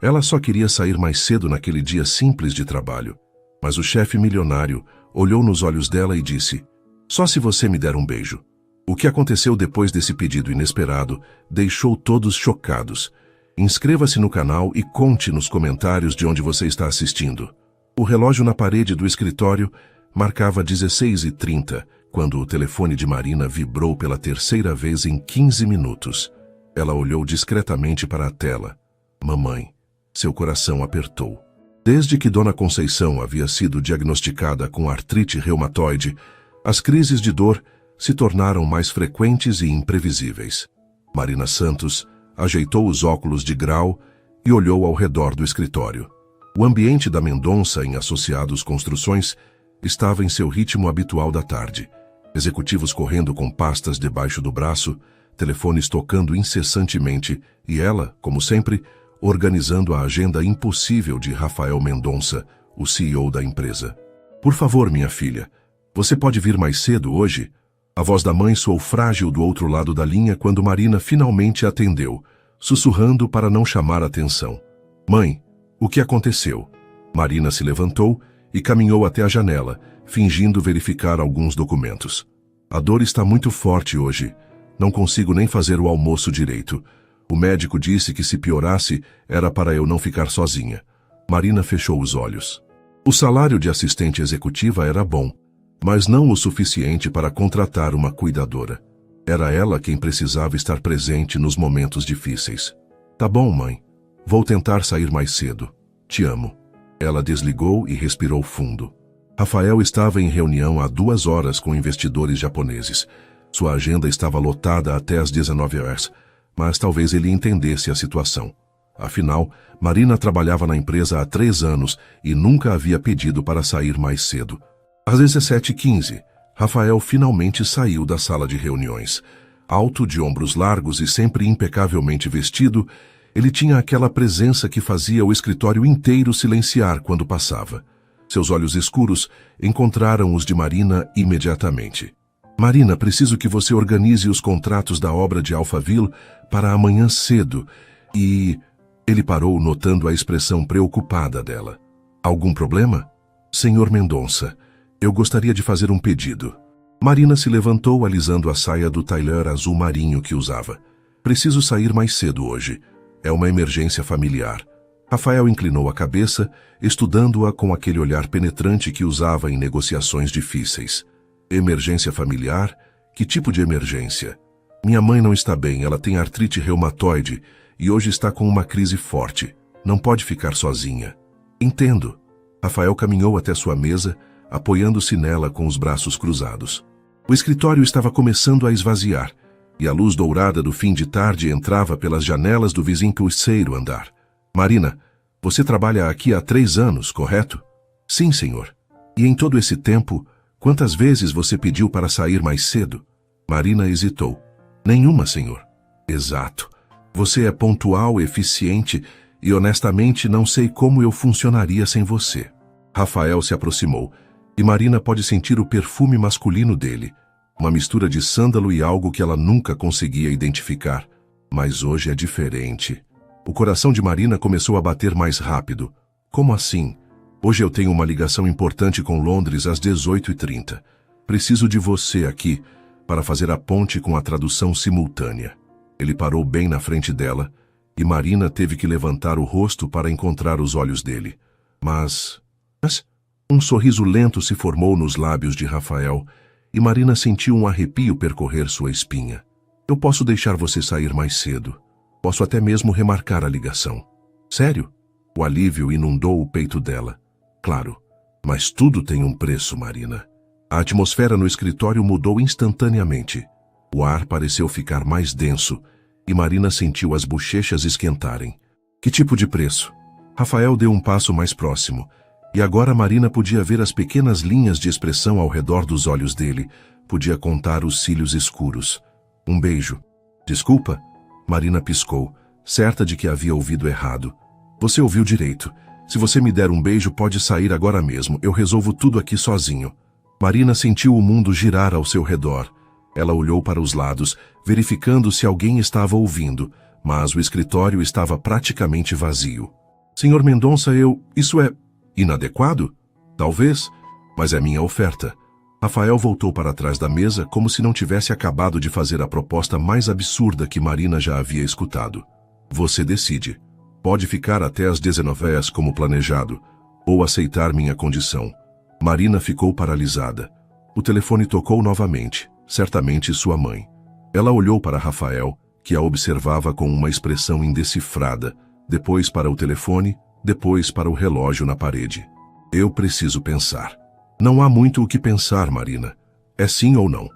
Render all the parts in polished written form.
Ela só queria sair mais cedo naquele dia simples de trabalho. Mas o chefe milionário olhou nos olhos dela e disse: "Só se você me der um beijo." O que aconteceu depois desse pedido inesperado deixou todos chocados. Inscreva-se no canal e conte nos comentários de onde você está assistindo. O relógio na parede do escritório marcava 16h30, quando o telefone de Marina vibrou pela terceira vez em 15 minutos. Ela olhou discretamente para a tela. Mamãe. Seu coração apertou. Desde que Dona Conceição havia sido diagnosticada com artrite reumatoide, as crises de dor se tornaram mais frequentes e imprevisíveis. Marina Santos ajeitou os óculos de grau e olhou ao redor do escritório. O ambiente da Mendonça em Associados Construções estava em seu ritmo habitual da tarde. Executivos correndo com pastas debaixo do braço, telefones tocando incessantemente e ela, como sempre, organizando a agenda impossível de Rafael Mendonça, o CEO da empresa. "Por favor, minha filha, você pode vir mais cedo hoje?" A voz da mãe soou frágil do outro lado da linha quando Marina finalmente atendeu, sussurrando para não chamar atenção. "Mãe, o que aconteceu?" Marina se levantou e caminhou até a janela, fingindo verificar alguns documentos. "A dor está muito forte hoje. Não consigo nem fazer o almoço direito. O médico disse que se piorasse era para eu não ficar sozinha." Marina fechou os olhos. O salário de assistente executiva era bom, mas não o suficiente para contratar uma cuidadora. Era ela quem precisava estar presente nos momentos difíceis. "Tá bom, mãe. Vou tentar sair mais cedo. Te amo." Ela desligou e respirou fundo. Rafael estava em reunião há 2 horas com investidores japoneses. Sua agenda estava lotada até às 19 horas, mas talvez ele entendesse a situação. Afinal, Marina trabalhava na empresa há 3 anos e nunca havia pedido para sair mais cedo. Às 17h15, Rafael finalmente saiu da sala de reuniões. Alto, de ombros largos e sempre impecavelmente vestido, ele tinha aquela presença que fazia o escritório inteiro silenciar quando passava. Seus olhos escuros encontraram os de Marina imediatamente. "Marina, preciso que você organize os contratos da obra de Alphaville para amanhã cedo e..." Ele parou, notando a expressão preocupada dela. "Algum problema?" "Senhor Mendonça, eu gostaria de fazer um pedido." Marina se levantou, alisando a saia do tailleur azul marinho que usava. "Preciso sair mais cedo hoje. É uma emergência familiar." Rafael inclinou a cabeça, estudando-a com aquele olhar penetrante que usava em negociações difíceis. "Emergência familiar? Que tipo de emergência?" "Minha mãe não está bem, ela tem artrite reumatoide e hoje está com uma crise forte. Não pode ficar sozinha." "Entendo." Rafael caminhou até sua mesa, apoiando-se nela com os braços cruzados. O escritório estava começando a esvaziar, e a luz dourada do fim de tarde entrava pelas janelas do vizinho-terceiro andar. "Marina, você trabalha aqui há 3 anos, correto?" "Sim, senhor." "E em todo esse tempo, quantas vezes você pediu para sair mais cedo?" Marina hesitou. "Nenhuma, senhor." "Exato. Você é pontual, eficiente e honestamente não sei como eu funcionaria sem você." Rafael se aproximou, e Marina pode sentir o perfume masculino dele, uma mistura de sândalo e algo que ela nunca conseguia identificar. Mas hoje é diferente. O coração de Marina começou a bater mais rápido. "Como assim?" "Hoje eu tenho uma ligação importante com Londres às 18h30. Preciso de você aqui para fazer a ponte com a tradução simultânea." Ele parou bem na frente dela, e Marina teve que levantar o rosto para encontrar os olhos dele. Mas... Um sorriso lento se formou nos lábios de Rafael, e Marina sentiu um arrepio percorrer sua espinha. "Eu posso deixar você sair mais cedo. Posso até mesmo remarcar a ligação." "Sério?" O alívio inundou o peito dela. "Claro, mas tudo tem um preço, Marina." A atmosfera no escritório mudou instantaneamente. O ar pareceu ficar mais denso, e Marina sentiu as bochechas esquentarem. "Que tipo de preço?" Rafael deu um passo mais próximo, e agora Marina podia ver as pequenas linhas de expressão ao redor dos olhos dele, podia contar os cílios escuros. "Um beijo." "Desculpa?" Marina piscou, certa de que havia ouvido errado. "Você ouviu direito. Se você me der um beijo, pode sair agora mesmo. Eu resolvo tudo aqui sozinho." Marina sentiu o mundo girar ao seu redor. Ela olhou para os lados, verificando se alguém estava ouvindo, mas o escritório estava praticamente vazio. Senhor Mendonça, isso é inadequado? Talvez, mas é minha oferta. Rafael voltou para trás da mesa como se não tivesse acabado de fazer a proposta mais absurda que Marina já havia escutado. Você decide. Pode ficar até às 19 como planejado, ou aceitar minha condição. Marina ficou paralisada. O telefone tocou novamente, certamente sua mãe. Ela olhou para Rafael, que a observava com uma expressão indecifrada, depois para o telefone, depois para o relógio na parede. Eu preciso pensar. Não há muito o que pensar, Marina. É sim ou não?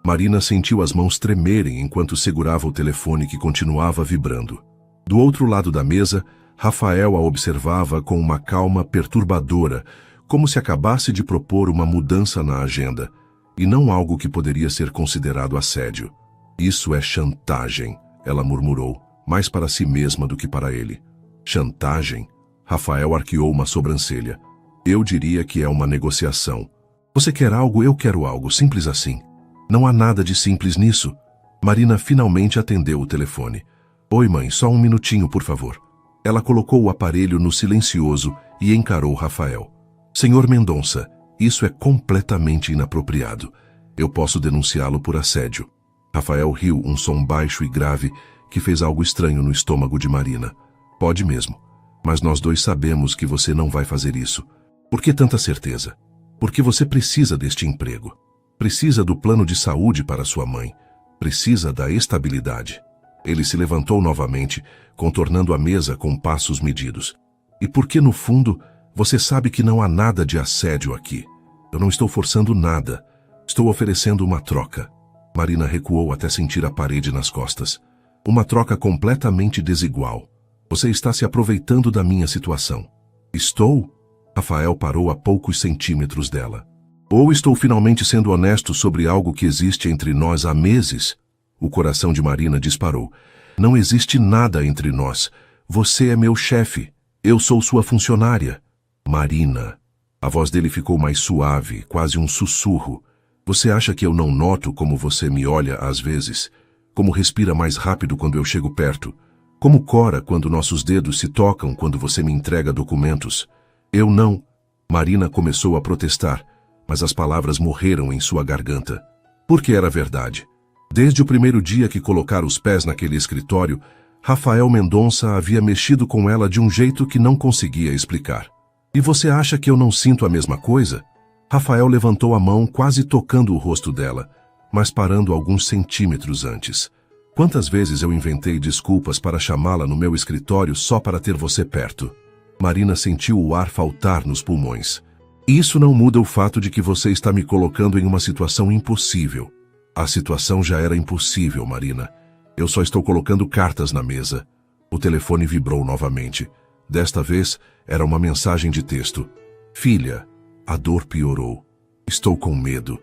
Marina sentiu as mãos tremerem enquanto segurava o telefone que continuava vibrando. Do outro lado da mesa, Rafael a observava com uma calma perturbadora, como se acabasse de propor uma mudança na agenda, e não algo que poderia ser considerado assédio. Isso é chantagem, ela murmurou, mais para si mesma do que para ele. Chantagem? Rafael arqueou uma sobrancelha. Eu diria que é uma negociação. Você quer algo, eu quero algo, simples assim. Não há nada de simples nisso. Marina finalmente atendeu o telefone. Oi, mãe, só um minutinho, por favor. Ela colocou o aparelho no silencioso e encarou Rafael. Senhor Mendonça, isso é completamente inapropriado. Eu posso denunciá-lo por assédio. Rafael riu, um som baixo e grave que fez algo estranho no estômago de Marina. Pode mesmo, mas nós dois sabemos que você não vai fazer isso. Por que tanta certeza? Porque você precisa deste emprego. Precisa do plano de saúde para sua mãe. Precisa da estabilidade. Ele se levantou novamente, contornando a mesa com passos medidos. E porque, no fundo, você sabe que não há nada de assédio aqui. Eu não estou forçando nada. Estou oferecendo uma troca. Marina recuou até sentir a parede nas costas. Uma troca completamente desigual. Você está se aproveitando da minha situação. Estou? Rafael parou a poucos centímetros dela. Ou estou finalmente sendo honesto sobre algo que existe entre nós há meses? O coração de Marina disparou. Não existe nada entre nós. Você é meu chefe. Eu sou sua funcionária. Marina. A voz dele ficou mais suave, quase um sussurro. Você acha que eu não noto como você me olha às vezes? Como respira mais rápido quando eu chego perto? Como cora quando nossos dedos se tocam quando você me entrega documentos? Eu não. Marina começou a protestar, mas as palavras morreram em sua garganta. Porque era verdade. Desde o primeiro dia que colocara os pés naquele escritório, Rafael Mendonça havia mexido com ela de um jeito que não conseguia explicar. E você acha que eu não sinto a mesma coisa? Rafael levantou a mão, quase tocando o rosto dela, mas parando alguns centímetros antes. Quantas vezes eu inventei desculpas para chamá-la no meu escritório só para ter você perto? Marina sentiu o ar faltar nos pulmões. Isso não muda o fato de que você está me colocando em uma situação impossível. A situação já era impossível, Marina. Eu só estou colocando cartas na mesa. O telefone vibrou novamente. Desta vez, era uma mensagem de texto. Filha, a dor piorou. Estou com medo.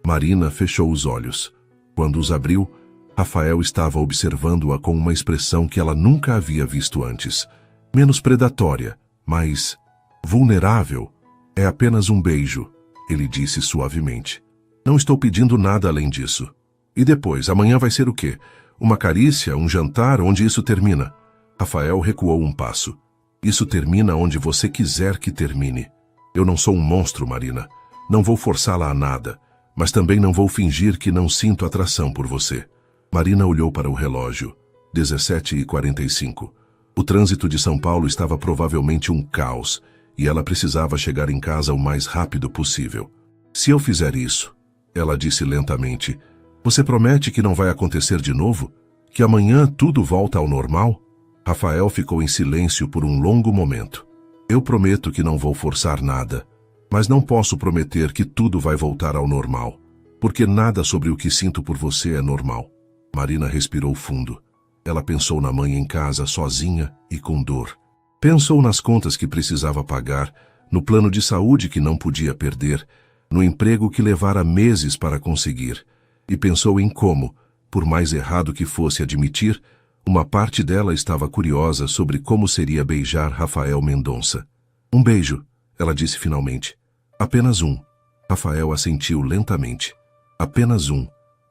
Marina fechou os olhos. Quando os abriu, Rafael estava observando-a com uma expressão que ela nunca havia visto antes. Menos predatória, mas vulnerável. É apenas um beijo, ele disse suavemente. Não estou pedindo nada além disso. E depois, amanhã vai ser o quê? Uma carícia, um jantar, onde isso termina? Rafael recuou um passo. Isso termina onde você quiser que termine. Eu não sou um monstro, Marina. Não vou forçá-la a nada, mas também não vou fingir que não sinto atração por você. Marina olhou para o relógio. 17h45. O trânsito de São Paulo estava provavelmente um caos, e ela precisava chegar em casa o mais rápido possível. Se eu fizer isso, ela disse lentamente, você promete que não vai acontecer de novo? Que amanhã tudo volta ao normal? Rafael ficou em silêncio por um longo momento. Eu prometo que não vou forçar nada, mas não posso prometer que tudo vai voltar ao normal, porque nada sobre o que sinto por você é normal. Marina respirou fundo. Ela pensou na mãe em casa, sozinha e com dor. Pensou nas contas que precisava pagar, no plano de saúde que não podia perder, no emprego que levara meses para conseguir, e pensou em como, por mais errado que fosse admitir, uma parte dela estava curiosa sobre como seria beijar Rafael Mendonça. Um beijo, ela disse finalmente. Apenas um. Rafael assentiu lentamente. Apenas um.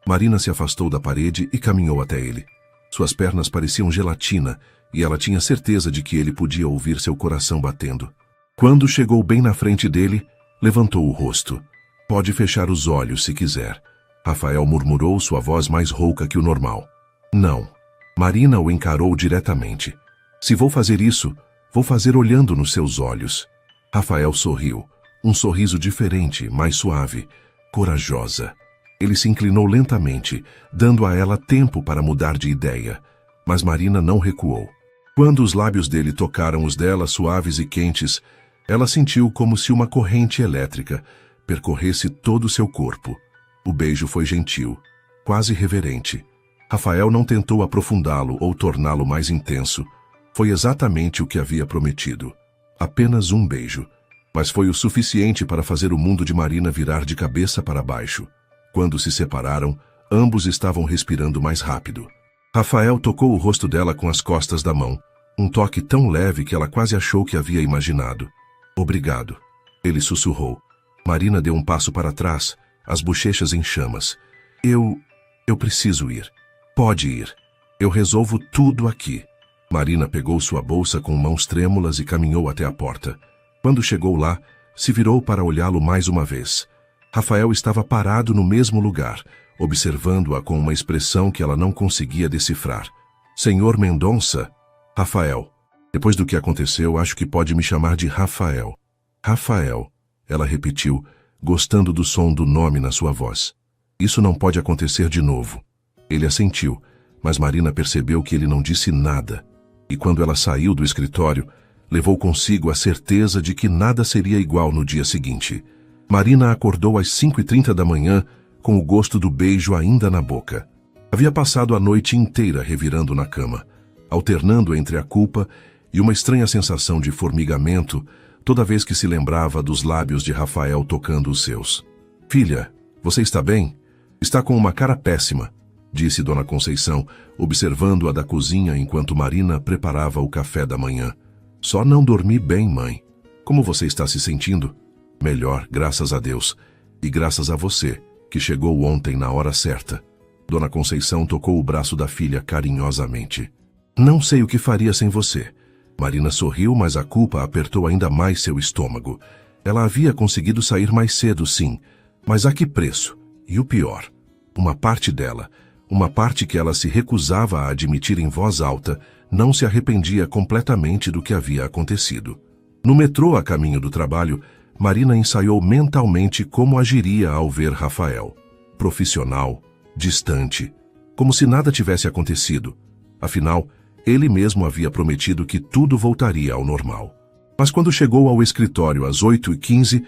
Marina se afastou da parede e caminhou até ele. Suas pernas pareciam gelatina, e ela tinha certeza de que ele podia ouvir seu coração batendo. Quando chegou bem na frente dele, levantou o rosto. Pode fechar os olhos se quiser. Rafael murmurou, sua voz mais rouca que o normal. Não. Marina o encarou diretamente. Se vou fazer isso, vou fazer olhando nos seus olhos. Rafael sorriu. Um sorriso diferente, mais suave, corajosa. Ele se inclinou lentamente, dando a ela tempo para mudar de ideia. Mas Marina não recuou. Quando os lábios dele tocaram os dela, suaves e quentes, ela sentiu como se uma corrente elétrica percorresse todo o seu corpo. O beijo foi gentil, quase reverente. Rafael não tentou aprofundá-lo ou torná-lo mais intenso. Foi exatamente o que havia prometido. Apenas um beijo. Mas foi o suficiente para fazer o mundo de Marina virar de cabeça para baixo. Quando se separaram, ambos estavam respirando mais rápido. Rafael tocou o rosto dela com as costas da mão, um toque tão leve que ela quase achou que havia imaginado. Obrigado, ele sussurrou. Marina deu um passo para trás, as bochechas em chamas. Eu preciso ir. Pode ir. Eu resolvo tudo aqui. Marina pegou sua bolsa com mãos trêmulas e caminhou até a porta. Quando chegou lá, se virou para olhá-lo mais uma vez. Rafael estava parado no mesmo lugar, observando-a com uma expressão que ela não conseguia decifrar. Senhor Mendonça? Rafael. Depois do que aconteceu, acho que pode me chamar de Rafael. Rafael, ela repetiu, gostando do som do nome na sua voz. Isso não pode acontecer de novo. Ele assentiu, mas Marina percebeu que ele não disse nada. E quando ela saiu do escritório, levou consigo a certeza de que nada seria igual no dia seguinte. Marina acordou às 5h30 da manhã, com o gosto do beijo ainda na boca. Havia passado a noite inteira revirando na cama, alternando entre a culpa e uma estranha sensação de formigamento toda vez que se lembrava dos lábios de Rafael tocando os seus. Filha, você está bem? Está com uma cara péssima, disse Dona Conceição, observando-a da cozinha enquanto Marina preparava o café da manhã. Só não dormi bem, mãe. Como você está se sentindo? Melhor, graças a Deus. E graças a você, que chegou ontem na hora certa. Dona Conceição tocou o braço da filha carinhosamente. Não sei o que faria sem você. Marina sorriu, mas a culpa apertou ainda mais seu estômago. Ela havia conseguido sair mais cedo, sim. Mas a que preço? E o pior, uma parte dela, uma parte que ela se recusava a admitir em voz alta, não se arrependia completamente do que havia acontecido. No metrô a caminho do trabalho, Marina ensaiou mentalmente como agiria ao ver Rafael. Profissional, distante, como se nada tivesse acontecido. Afinal, ele mesmo havia prometido que tudo voltaria ao normal. Mas quando chegou ao escritório às 8h15,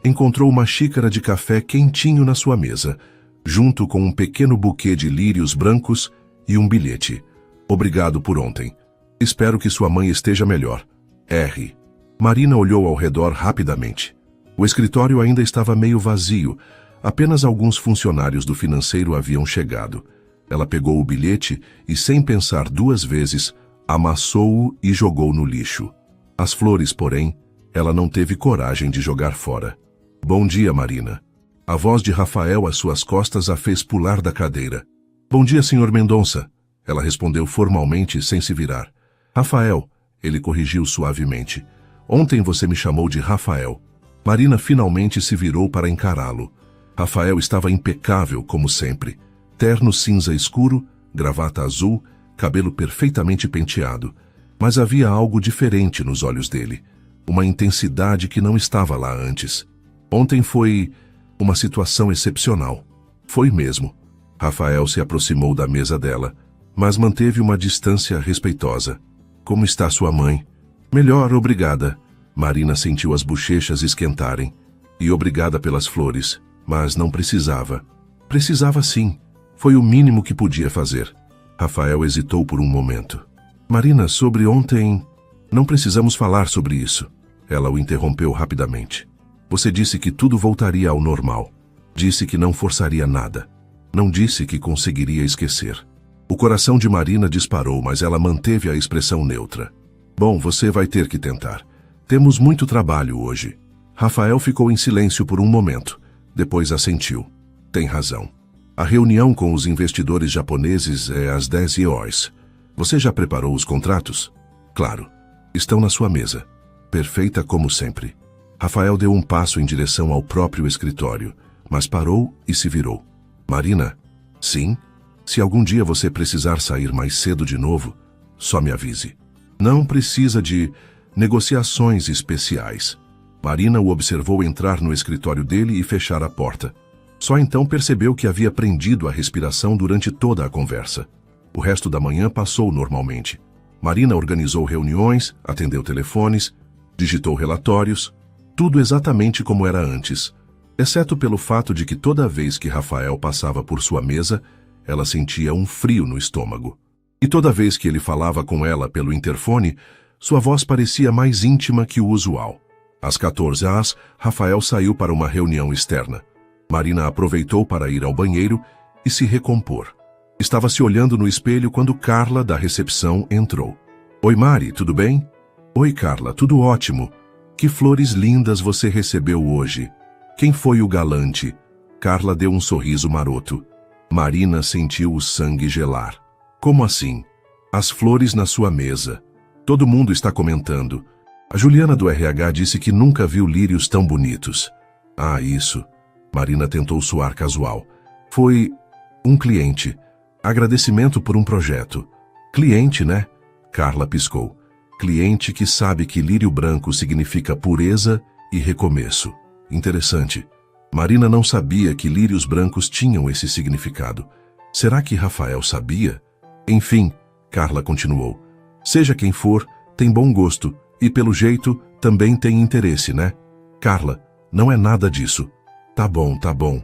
encontrou uma xícara de café quentinho na sua mesa, junto com um pequeno buquê de lírios brancos e um bilhete. Obrigado por ontem. Espero que sua mãe esteja melhor. R. Marina olhou ao redor rapidamente. O escritório ainda estava meio vazio. Apenas alguns funcionários do financeiro haviam chegado. Ela pegou o bilhete e, sem pensar duas vezes, amassou-o e jogou no lixo. As flores, porém, ela não teve coragem de jogar fora. Bom dia, Marina. A voz de Rafael às suas costas a fez pular da cadeira. Bom dia, Sr. Mendonça. Ela respondeu formalmente, sem se virar. Rafael, ele corrigiu suavemente. Ontem você me chamou de Rafael. Marina finalmente se virou para encará-lo. Rafael estava impecável, como sempre. Terno cinza escuro, gravata azul, cabelo perfeitamente penteado. Mas havia algo diferente nos olhos dele. Uma intensidade que não estava lá antes. Ontem foi uma situação excepcional. Foi mesmo. Rafael se aproximou da mesa dela, mas manteve uma distância respeitosa. Como está sua mãe? Melhor, obrigada. Marina sentiu as bochechas esquentarem. E obrigada pelas flores, mas não precisava. Precisava sim. Foi o mínimo que podia fazer. Rafael hesitou por um momento. Marina, sobre ontem... Não precisamos falar sobre isso. Ela o interrompeu rapidamente. Você disse que tudo voltaria ao normal. Disse que não forçaria nada. Não disse que conseguiria esquecer. O coração de Marina disparou, mas ela manteve a expressão neutra. Bom, você vai ter que tentar. Temos muito trabalho hoje. Rafael ficou em silêncio por um momento. Depois assentiu. Tem razão. A reunião com os investidores japoneses é às 10 horas. Você já preparou os contratos? Claro. Estão na sua mesa. Perfeita como sempre. Rafael deu um passo em direção ao próprio escritório, mas parou e se virou. Marina? Sim? Se algum dia você precisar sair mais cedo de novo, só me avise. Não precisa de negociações especiais. Marina o observou entrar no escritório dele e fechar a porta. Só então percebeu que havia prendido a respiração durante toda a conversa. O resto da manhã passou normalmente. Marina organizou reuniões, atendeu telefones, digitou relatórios, tudo exatamente como era antes, exceto pelo fato de que toda vez que Rafael passava por sua mesa, ela sentia um frio no estômago. E toda vez que ele falava com ela pelo interfone, sua voz parecia mais íntima que o usual. Às 14 horas, Rafael saiu para uma reunião externa. Marina aproveitou para ir ao banheiro e se recompor. Estava se olhando no espelho quando Carla, da recepção, entrou. Oi, Mari, tudo bem? Oi, Carla, tudo ótimo. Que flores lindas você recebeu hoje. Quem foi o galante? Carla deu um sorriso maroto. Marina sentiu o sangue gelar. Como assim? As flores na sua mesa. Todo mundo está comentando. A Juliana do RH disse que nunca viu lírios tão bonitos. Ah, isso. Marina tentou soar casual. Foi um cliente. Agradecimento por um projeto. Cliente, né? Carla piscou. Cliente que sabe que lírio branco significa pureza e recomeço. Interessante. Marina não sabia que lírios brancos tinham esse significado. Será que Rafael sabia? Enfim, Carla continuou. Seja quem for, tem bom gosto e, pelo jeito, também tem interesse, né? Carla, não é nada disso. Tá bom.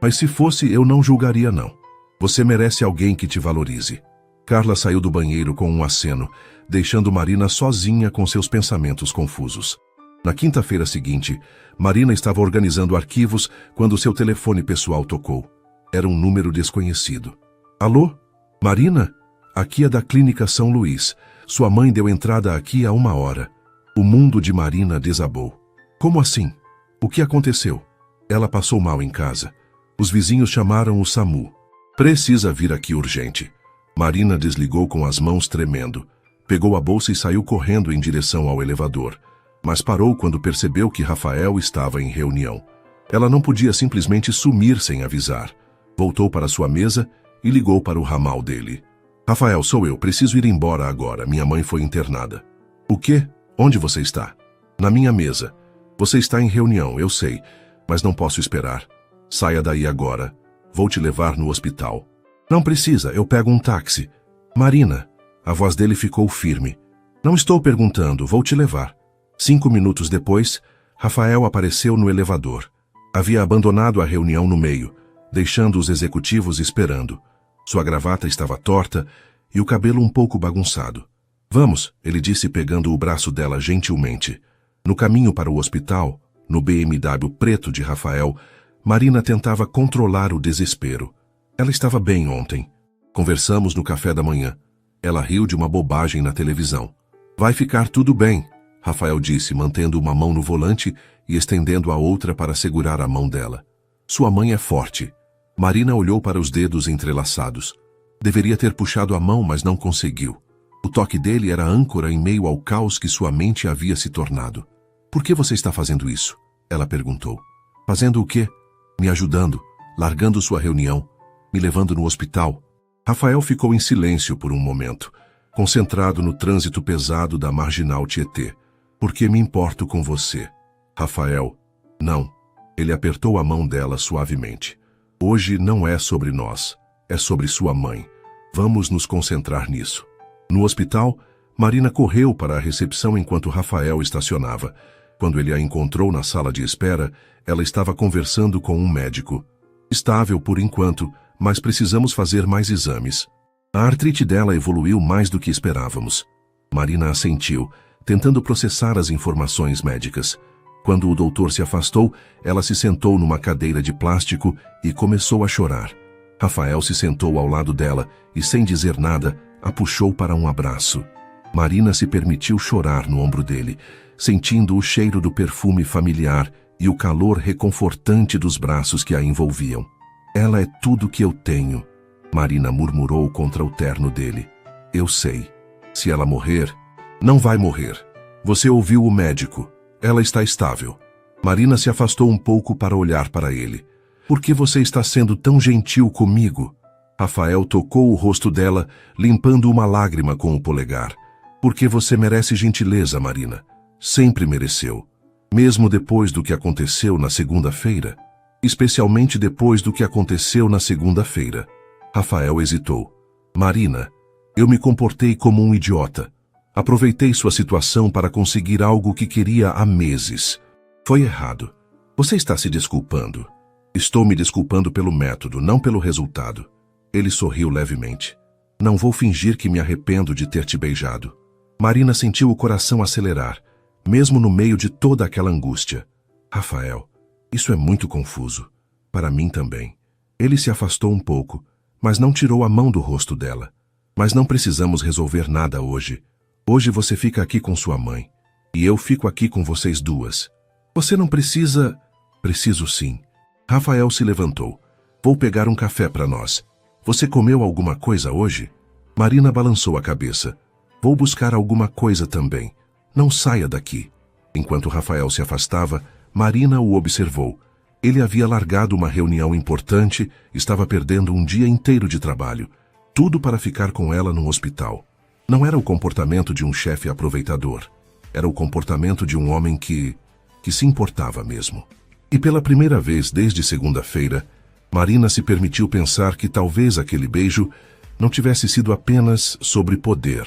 Mas se fosse, eu não julgaria, não. Você merece alguém que te valorize. Carla saiu do banheiro com um aceno, deixando Marina sozinha com seus pensamentos confusos. Na quinta-feira seguinte, Marina estava organizando arquivos quando seu telefone pessoal tocou. Era um número desconhecido. Alô? Marina? Aqui é da Clínica São Luís. Sua mãe deu entrada aqui há 1 hora. O mundo de Marina desabou. Como assim? O que aconteceu? Ela passou mal em casa. Os vizinhos chamaram o SAMU. Precisa vir aqui urgente. Marina desligou com as mãos tremendo. Pegou a bolsa e saiu correndo em direção ao elevador. Mas parou quando percebeu que Rafael estava em reunião. Ela não podia simplesmente sumir sem avisar. Voltou para sua mesa e ligou para o ramal dele. Rafael, sou eu. Preciso ir embora agora. Minha mãe foi internada. O quê? Onde você está? Na minha mesa. Você está em reunião, eu sei, mas não posso esperar. Saia daí agora. Vou te levar no hospital. Não precisa, eu pego um táxi. Marina, a voz dele ficou firme. Não estou perguntando, vou te levar. 5 minutos depois, Rafael apareceu no elevador. Havia abandonado a reunião no meio, deixando os executivos esperando. Sua gravata estava torta e o cabelo um pouco bagunçado. Vamos, ele disse pegando o braço dela gentilmente. No caminho para o hospital, no BMW preto de Rafael, Marina tentava controlar o desespero. Ela estava bem ontem. Conversamos no café da manhã. Ela riu de uma bobagem na televisão. Vai ficar tudo bem, Rafael disse, mantendo uma mão no volante e estendendo a outra para segurar a mão dela. Sua mãe é forte. Marina olhou para os dedos entrelaçados. Deveria ter puxado a mão, mas não conseguiu. O toque dele era âncora em meio ao caos que sua mente havia se tornado. Por que você está fazendo isso? Ela perguntou. Fazendo o quê? Me ajudando, largando sua reunião, me levando no hospital. Rafael ficou em silêncio por um momento, concentrado no trânsito pesado da Marginal Tietê. Por que me importo com você? Rafael, não. Ele apertou a mão dela suavemente. Hoje não é sobre nós, é sobre sua mãe. Vamos nos concentrar nisso. No hospital, Marina correu para a recepção enquanto Rafael estacionava. Quando ele a encontrou na sala de espera, ela estava conversando com um médico. Estável por enquanto, mas precisamos fazer mais exames. A artrite dela evoluiu mais do que esperávamos. Marina assentiu, tentando processar as informações médicas. Quando o doutor se afastou, ela se sentou numa cadeira de plástico e começou a chorar. Rafael se sentou ao lado dela e, sem dizer nada, a puxou para um abraço. Marina se permitiu chorar no ombro dele, sentindo o cheiro do perfume familiar e o calor reconfortante dos braços que a envolviam. Ela é tudo que eu tenho, Marina murmurou contra o terno dele. Eu sei. Se ela morrer, não vai morrer. Você ouviu o médico. Ela está estável. Marina se afastou um pouco para olhar para ele. Por que você está sendo tão gentil comigo? Rafael tocou o rosto dela, limpando uma lágrima com o polegar. Porque você merece gentileza, Marina. Sempre mereceu. Mesmo depois do que aconteceu na segunda-feira. Especialmente depois do que aconteceu na segunda-feira. Rafael hesitou. Marina, eu me comportei como um idiota. Aproveitei sua situação para conseguir algo que queria há meses. Foi errado. Você está se desculpando. Estou me desculpando pelo método, não pelo resultado. Ele sorriu levemente. Não vou fingir que me arrependo de ter te beijado. Marina sentiu o coração acelerar, mesmo no meio de toda aquela angústia. Rafael, isso é muito confuso. Para mim também. Ele se afastou um pouco, mas não tirou a mão do rosto dela. Mas não precisamos resolver nada hoje. Hoje você fica aqui com sua mãe. E eu fico aqui com vocês duas. Você não precisa... Preciso sim. Rafael se levantou. Vou pegar um café para nós. Você comeu alguma coisa hoje? Marina balançou a cabeça. Vou buscar alguma coisa também. Não saia daqui. Enquanto Rafael se afastava, Marina o observou. Ele havia largado uma reunião importante, estava perdendo um dia inteiro de trabalho. Tudo para ficar com ela no hospital. Não era o comportamento de um chefe aproveitador. Era o comportamento de um homem que se importava mesmo. E pela primeira vez desde segunda-feira, Marina se permitiu pensar que talvez aquele beijo não tivesse sido apenas sobre poder.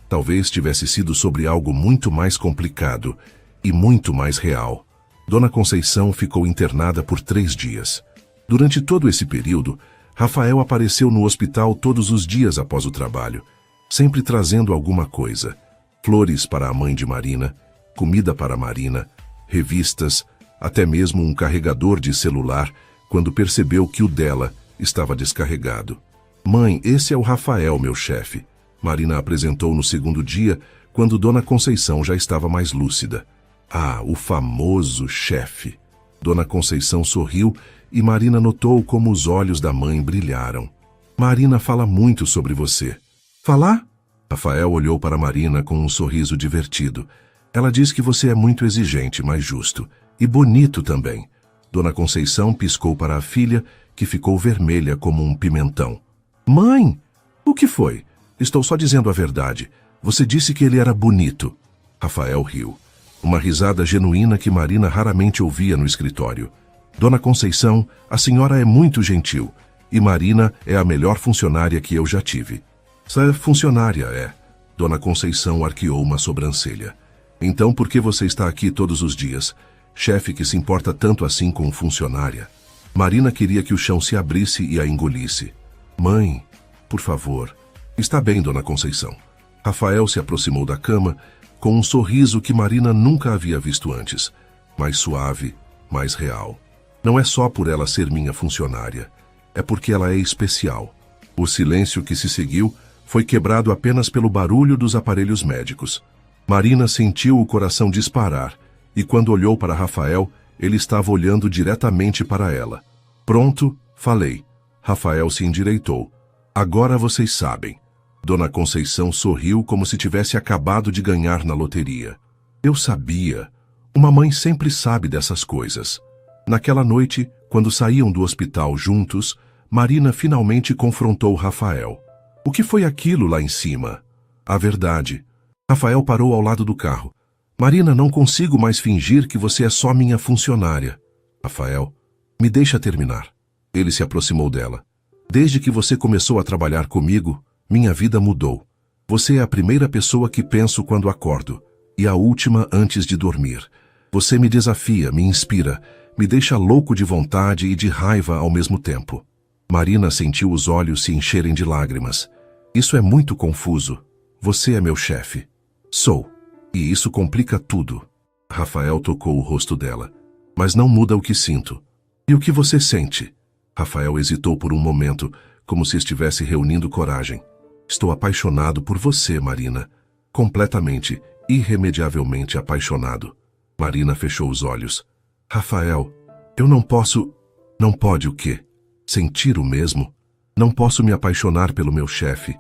Talvez tivesse sido sobre algo muito mais complicado e muito mais real. Dona Conceição ficou internada por 3 dias. Durante todo esse período, Rafael apareceu no hospital todos os dias após o trabalho, sempre trazendo alguma coisa. Flores para a mãe de Marina, comida para Marina, revistas, até mesmo um carregador de celular, quando percebeu que o dela estava descarregado. Mãe, esse é o Rafael, meu chefe. Marina apresentou no segundo dia, quando Dona Conceição já estava mais lúcida. Ah, o famoso chefe. Dona Conceição sorriu e Marina notou como os olhos da mãe brilharam. Marina fala muito sobre você. Falar? Rafael olhou para Marina com um sorriso divertido. Ela diz que você é muito exigente, mas justo. E bonito também. Dona Conceição piscou para a filha, que ficou vermelha como um pimentão. Mãe! O que foi? Estou só dizendo a verdade. Você disse que ele era bonito. Rafael riu. Uma risada genuína que Marina raramente ouvia no escritório. Dona Conceição, a senhora é muito gentil. E Marina é a melhor funcionária que eu já tive. Essa funcionária é. Dona Conceição arqueou uma sobrancelha. Então por que você está aqui todos os dias? Chefe que se importa tanto assim com funcionária. Marina queria que o chão se abrisse e a engolisse. Mãe, por favor. Está bem, Dona Conceição. Rafael se aproximou da cama com um sorriso que Marina nunca havia visto antes. Mais suave, mais real. Não é só por ela ser minha funcionária. É porque ela é especial. O silêncio que se seguiu foi quebrado apenas pelo barulho dos aparelhos médicos. Marina sentiu o coração disparar e quando olhou para Rafael, ele estava olhando diretamente para ela. Pronto, falei. Rafael se endireitou. Agora vocês sabem. Dona Conceição sorriu como se tivesse acabado de ganhar na loteria. Eu sabia. Uma mãe sempre sabe dessas coisas. Naquela noite, quando saíam do hospital juntos, Marina finalmente confrontou Rafael. O que foi aquilo lá em cima? A verdade. Rafael parou ao lado do carro. Marina, não consigo mais fingir que você é só minha funcionária. Rafael, me deixa terminar. Ele se aproximou dela. Desde que você começou a trabalhar comigo, minha vida mudou. Você é a primeira pessoa que penso quando acordo, e a última antes de dormir. Você me desafia, me inspira, me deixa louco de vontade e de raiva ao mesmo tempo. Marina sentiu os olhos se encherem de lágrimas. Isso é muito confuso. Você é meu chefe. Sou. E isso complica tudo. Rafael tocou o rosto dela. Mas não muda o que sinto. E o que você sente? Rafael hesitou por um momento, como se estivesse reunindo coragem. Estou apaixonado por você, Marina. Completamente, irremediavelmente apaixonado. Marina fechou os olhos. Rafael, eu não posso... Não pode o quê? Sentir o mesmo? Não posso me apaixonar pelo meu chefe.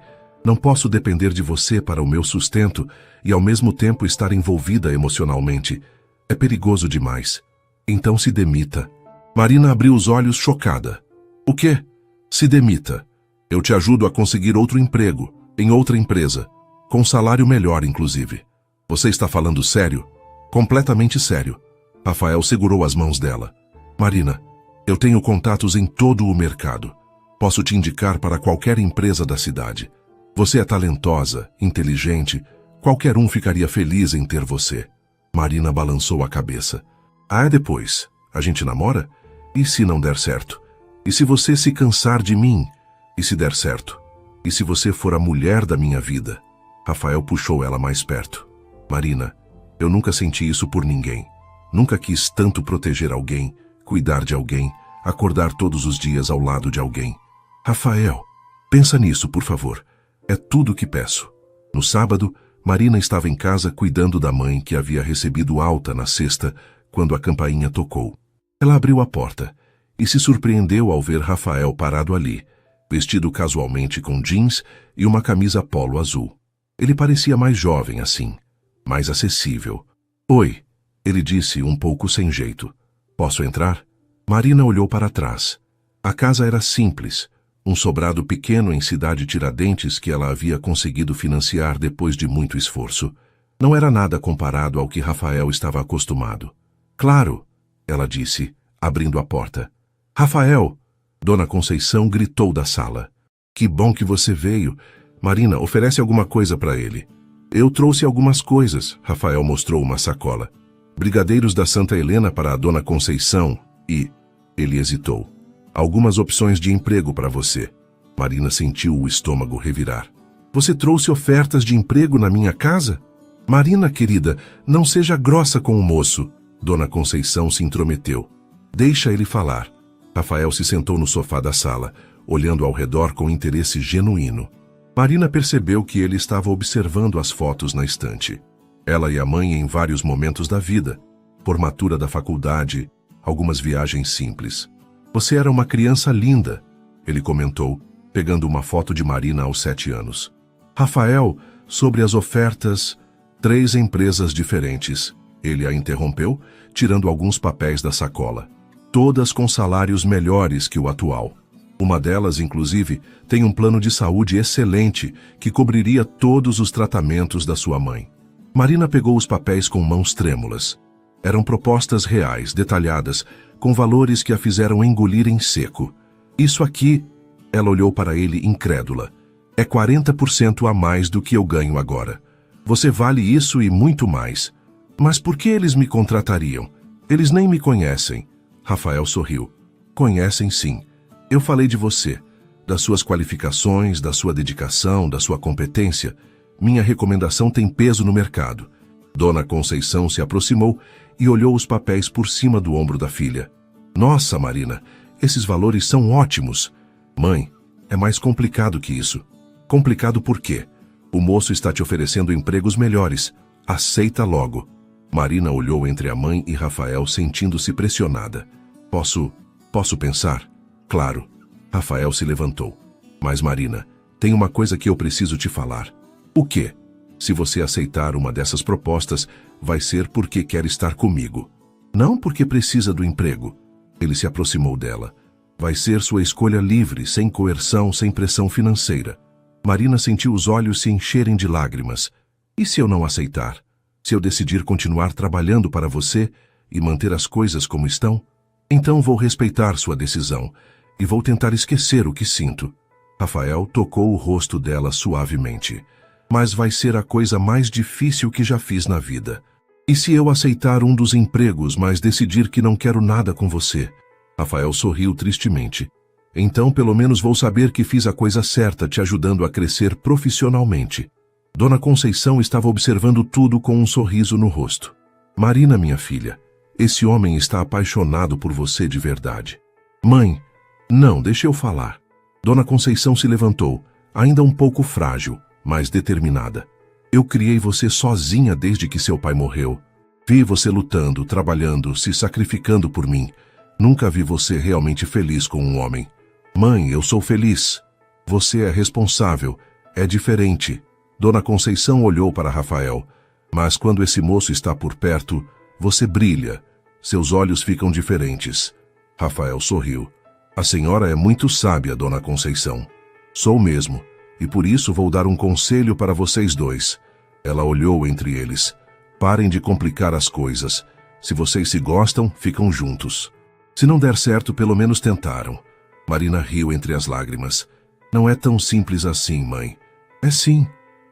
Não posso depender de você para o meu sustento e ao mesmo tempo estar envolvida emocionalmente. É perigoso demais. Então se demita. Marina abriu os olhos chocada. O quê? Se demita. Eu te ajudo a conseguir outro emprego, em outra empresa, com salário melhor, inclusive. Você está falando sério? Completamente sério. Rafael segurou as mãos dela. Marina, eu tenho contatos em todo o mercado. Posso te indicar para qualquer empresa da cidade. Você é talentosa, inteligente. Qualquer um ficaria feliz em ter você. Marina balançou a cabeça. Ah, depois? A gente namora? E se não der certo? E se você se cansar de mim? E se der certo? E se você for a mulher da minha vida? Rafael puxou ela mais perto. Marina, eu nunca senti isso por ninguém. Nunca quis tanto proteger alguém, cuidar de alguém, acordar todos os dias ao lado de alguém. Rafael, pensa nisso, por favor. É tudo o que peço. No sábado, Marina estava em casa cuidando da mãe que havia recebido alta na sexta, quando a campainha tocou. Ela abriu a porta e se surpreendeu ao ver Rafael parado ali, vestido casualmente com jeans e uma camisa polo azul. Ele parecia mais jovem assim, mais acessível. Oi, ele disse um pouco sem jeito. Posso entrar? Marina olhou para trás. A casa era simples, um sobrado pequeno em Cidade Tiradentes que ela havia conseguido financiar depois de muito esforço. Não era nada comparado ao que Rafael estava acostumado. Claro, ela disse, abrindo a porta. Rafael! Dona Conceição gritou da sala. Que bom que você veio. Marina, oferece alguma coisa para ele. Eu trouxe algumas coisas, Rafael mostrou uma sacola. Brigadeiros da Santa Helena para a Dona Conceição e... Ele hesitou. Algumas opções de emprego para você. Marina sentiu o estômago revirar. Você trouxe ofertas de emprego na minha casa? Marina, querida, não seja grossa com o moço. Dona Conceição se intrometeu. Deixa ele falar. Rafael se sentou no sofá da sala, olhando ao redor com interesse genuíno. Marina percebeu que ele estava observando as fotos na estante. Ela e a mãe em vários momentos da vida. Formatura da faculdade, algumas viagens simples. Você era uma criança linda, ele comentou, pegando uma foto de Marina aos 7 anos. Rafael, sobre as ofertas, 3 empresas diferentes. Ele a interrompeu, tirando alguns papéis da sacola. Todas com salários melhores que o atual. Uma delas, inclusive, tem um plano de saúde excelente que cobriria todos os tratamentos da sua mãe. Marina pegou os papéis com mãos trêmulas. Eram propostas reais, detalhadas, com valores que a fizeram engolir em seco. Isso aqui, ela olhou para ele incrédula, é 40% a mais do que eu ganho agora. Você vale isso e muito mais. Mas por que eles me contratariam? Eles nem me conhecem. Rafael sorriu. Conhecem sim. Eu falei de você, das suas qualificações, da sua dedicação, da sua competência. Minha recomendação tem peso no mercado. Dona Conceição se aproximou e olhou os papéis por cima do ombro da filha. Nossa, Marina, esses valores são ótimos. Mãe, é mais complicado que isso. Complicado por quê? O moço está te oferecendo empregos melhores. Aceita logo. Marina olhou entre a mãe e Rafael, sentindo-se pressionada. Posso pensar? Claro. Rafael se levantou. Mas Marina, tem uma coisa que eu preciso te falar. O quê? Se você aceitar uma dessas propostas, vai ser porque quer estar comigo. Não porque precisa do emprego. Ele se aproximou dela. Vai ser sua escolha livre, sem coerção, sem pressão financeira. Marina sentiu os olhos se encherem de lágrimas. E se eu não aceitar? Se eu decidir continuar trabalhando para você e manter as coisas como estão? Então vou respeitar sua decisão e vou tentar esquecer o que sinto. Rafael tocou o rosto dela suavemente. Mas vai ser a coisa mais difícil que já fiz na vida. E se eu aceitar um dos empregos, mas decidir que não quero nada com você? Rafael sorriu tristemente. Então, pelo menos vou saber que fiz a coisa certa, te ajudando a crescer profissionalmente. Dona Conceição estava observando tudo com um sorriso no rosto. Marina, minha filha, esse homem está apaixonado por você de verdade. Mãe, não, deixa eu falar. Dona Conceição se levantou, ainda um pouco frágil, mas determinada. Eu criei você sozinha desde que seu pai morreu. Vi você lutando, trabalhando, se sacrificando por mim. Nunca vi você realmente feliz com um homem. Mãe, eu sou feliz. Você é responsável. É diferente. Dona Conceição olhou para Rafael. Mas quando esse moço está por perto, você brilha. Seus olhos ficam diferentes. Rafael sorriu. A senhora é muito sábia, Dona Conceição. Sou mesmo, e por isso vou dar um conselho para vocês dois. Ela olhou entre eles. Parem de complicar as coisas. Se vocês se gostam, ficam juntos. Se não der certo, pelo menos tentaram. Marina riu entre as lágrimas. Não é tão simples assim, mãe. É sim.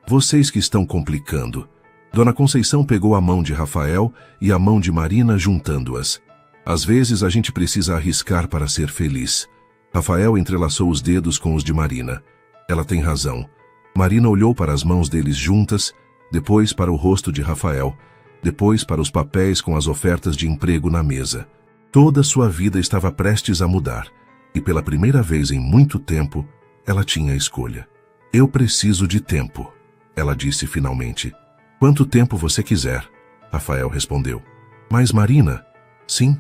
Vocês que estão complicando. Dona Conceição pegou a mão de Rafael e a mão de Marina, juntando-as. Às vezes a gente precisa arriscar para ser feliz. Rafael entrelaçou os dedos com os de Marina. Ela tem razão. Marina olhou para as mãos deles juntas, depois para o rosto de Rafael, depois para os papéis com as ofertas de emprego na mesa. Toda sua vida estava prestes a mudar, e pela primeira vez em muito tempo, ela tinha escolha. Eu preciso de tempo, ela disse finalmente. Quanto tempo você quiser, Rafael respondeu. Mas Marina, sim,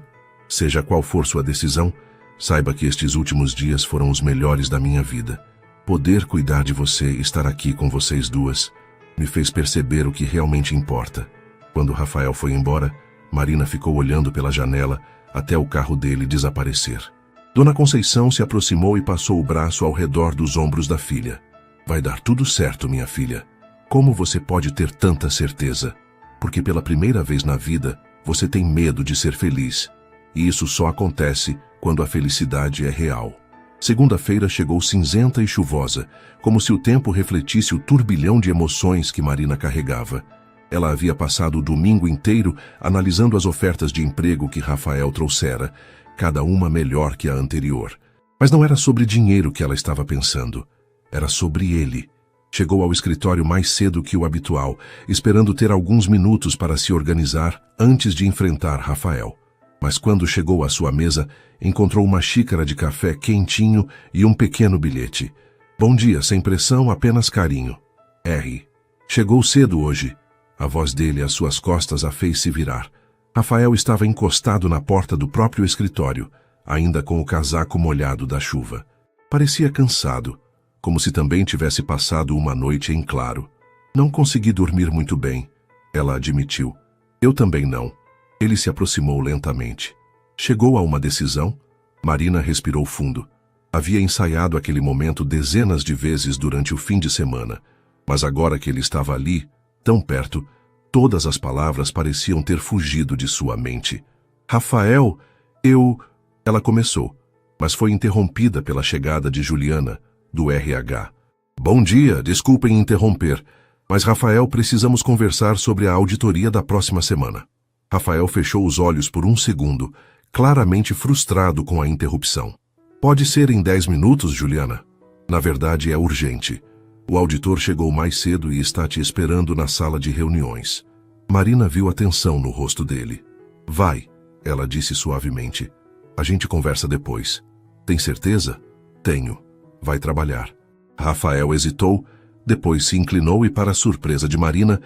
seja qual for sua decisão, saiba que estes últimos dias foram os melhores da minha vida. Poder cuidar de você e estar aqui com vocês duas me fez perceber o que realmente importa. Quando Rafael foi embora, Marina ficou olhando pela janela até o carro dele desaparecer. Dona Conceição se aproximou e passou o braço ao redor dos ombros da filha. Vai dar tudo certo, minha filha. Como você pode ter tanta certeza? Porque pela primeira vez na vida, você tem medo de ser feliz. E isso só acontece quando a felicidade é real. Segunda-feira chegou cinzenta e chuvosa, como se o tempo refletisse o turbilhão de emoções que Marina carregava. Ela havia passado o domingo inteiro analisando as ofertas de emprego que Rafael trouxera, cada uma melhor que a anterior. Mas não era sobre dinheiro que ela estava pensando. Era sobre ele. Chegou ao escritório mais cedo que o habitual, esperando ter alguns minutos para se organizar antes de enfrentar Rafael. Mas quando chegou à sua mesa, encontrou uma xícara de café quentinho e um pequeno bilhete. Bom dia, sem pressão, apenas carinho. R. Chegou cedo hoje. A voz dele às suas costas a fez se virar. Rafael estava encostado na porta do próprio escritório, ainda com o casaco molhado da chuva. Parecia cansado, como se também tivesse passado uma noite em claro. Não consegui dormir muito bem, ela admitiu. Eu também não. Ele se aproximou lentamente. Chegou a uma decisão? Marina respirou fundo. Havia ensaiado aquele momento dezenas de vezes durante o fim de semana, mas agora que ele estava ali, tão perto, todas as palavras pareciam ter fugido de sua mente. Rafael, Ela começou, mas foi interrompida pela chegada de Juliana, do RH. Bom dia, desculpem interromper, mas Rafael, precisamos conversar sobre a auditoria da próxima semana. Rafael fechou os olhos por um segundo, claramente frustrado com a interrupção. Pode ser em 10 minutos, Juliana? Na verdade, é urgente. O auditor chegou mais cedo e está te esperando na sala de reuniões. Marina viu a tensão no rosto dele. Vai, ela disse suavemente. A gente conversa depois. Tem certeza? Tenho. Vai trabalhar. Rafael hesitou, depois se inclinou e, para a surpresa de Marina,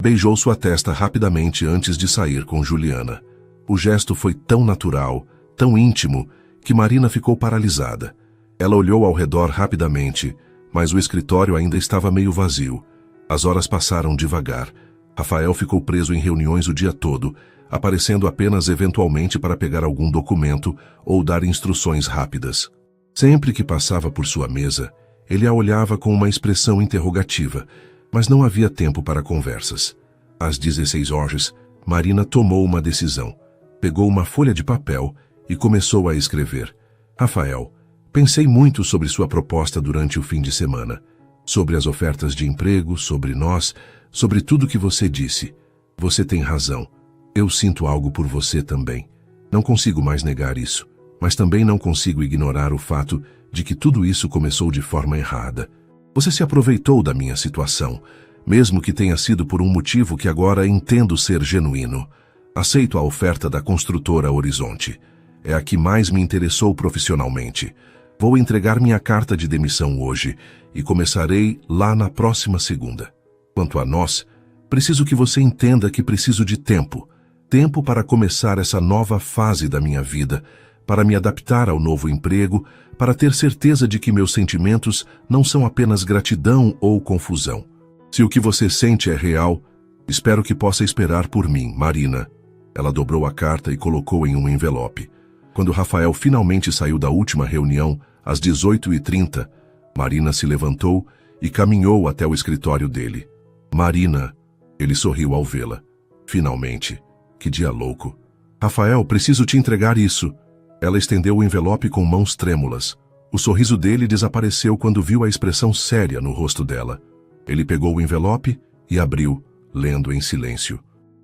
beijou sua testa rapidamente antes de sair com Juliana. O gesto foi tão natural, tão íntimo, que Marina ficou paralisada. Ela olhou ao redor rapidamente, mas o escritório ainda estava meio vazio. As horas passaram devagar. Rafael ficou preso em reuniões o dia todo, aparecendo apenas eventualmente para pegar algum documento ou dar instruções rápidas. Sempre que passava por sua mesa, ele a olhava com uma expressão interrogativa, mas não havia tempo para conversas. Às 16 horas, Marina tomou uma decisão. Pegou uma folha de papel e começou a escrever. Rafael, pensei muito sobre sua proposta durante o fim de semana. Sobre as ofertas de emprego, sobre nós, sobre tudo que você disse. Você tem razão. Eu sinto algo por você também. Não consigo mais negar isso, mas também não consigo ignorar o fato de que tudo isso começou de forma errada. Você se aproveitou da minha situação, mesmo que tenha sido por um motivo que agora entendo ser genuíno. Aceito a oferta da construtora Horizonte. É a que mais me interessou profissionalmente. Vou entregar minha carta de demissão hoje e começarei lá na próxima segunda. Quanto a nós, preciso que você entenda que preciso de tempo. Tempo para começar essa nova fase da minha vida, para me adaptar ao novo emprego, para ter certeza de que meus sentimentos não são apenas gratidão ou confusão. Se o que você sente é real, espero que possa esperar por mim, Marina. Ela dobrou a carta e colocou em um envelope. Quando Rafael finalmente saiu da última reunião, às 18h30, Marina se levantou e caminhou até o escritório dele. Marina, ele sorriu ao vê-la. Finalmente. Que dia louco. Rafael, preciso te entregar isso. Ela estendeu o envelope com mãos trêmulas. O sorriso dele desapareceu quando viu a expressão séria no rosto dela. Ele pegou o envelope e abriu, lendo em silêncio.